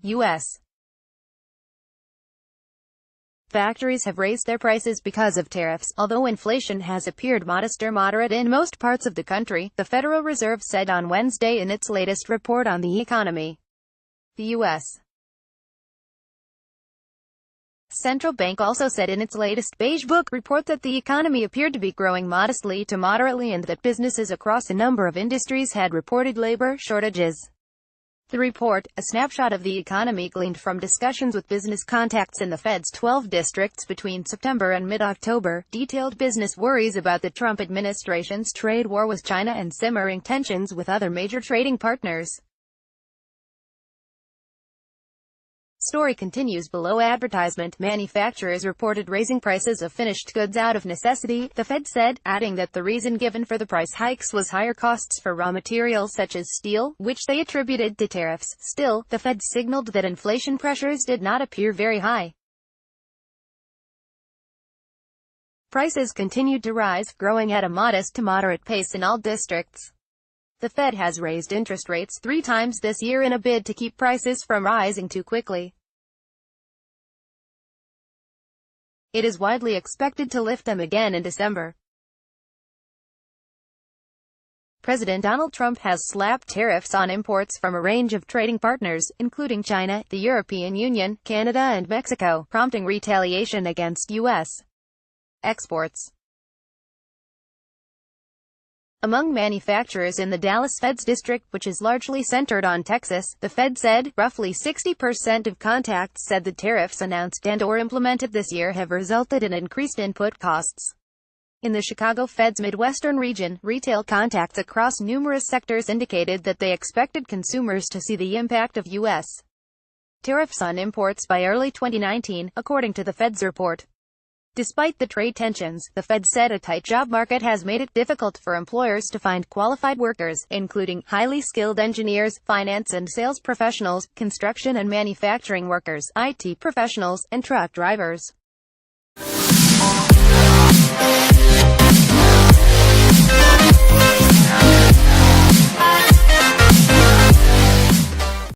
U.S. Factories have raised their prices because of tariffs. Although inflation has appeared modest or moderate in most parts of the country, the Federal Reserve said on Wednesday in its latest report on the economy. The U.S. Central Bank also said in its latest Beige Book report that the economy appeared to be growing modestly to moderately and that businesses across a number of industries had reported labor shortages. The report, a snapshot of the economy gleaned from discussions with business contacts in the Fed's 12 districts between September and mid-October, detailed business worries about the Trump administration's trade war with China and simmering tensions with other major trading partners. Story continues below. Advertisement. Manufacturers reported raising prices of finished goods out of necessity, the Fed said, adding that the reason given for the price hikes was higher costs for raw materials such as steel, which they attributed to tariffs. Still, the Fed signaled that inflation pressures did not appear very high. Prices continued to rise, growing at a modest to moderate pace in all districts. The Fed has raised interest rates 3 times this year in a bid to keep prices from rising too quickly. It is widely expected to lift them again in December. President Donald Trump has slapped tariffs on imports from a range of trading partners, including China, the European Union, Canada and Mexico, prompting retaliation against U.S. exports. Among manufacturers in the Dallas Fed's district, which is largely centered on Texas, the Fed said, roughly 60% of contacts said the tariffs announced and/or implemented this year have resulted in increased input costs. In the Chicago Fed's Midwestern region, retail contacts across numerous sectors indicated that they expected consumers to see the impact of U.S. tariffs on imports by early 2019, according to the Fed's report. Despite the trade tensions, the Fed said a tight job market has made it difficult for employers to find qualified workers, including highly skilled engineers, finance and sales professionals, construction and manufacturing workers, IT professionals, and truck drivers.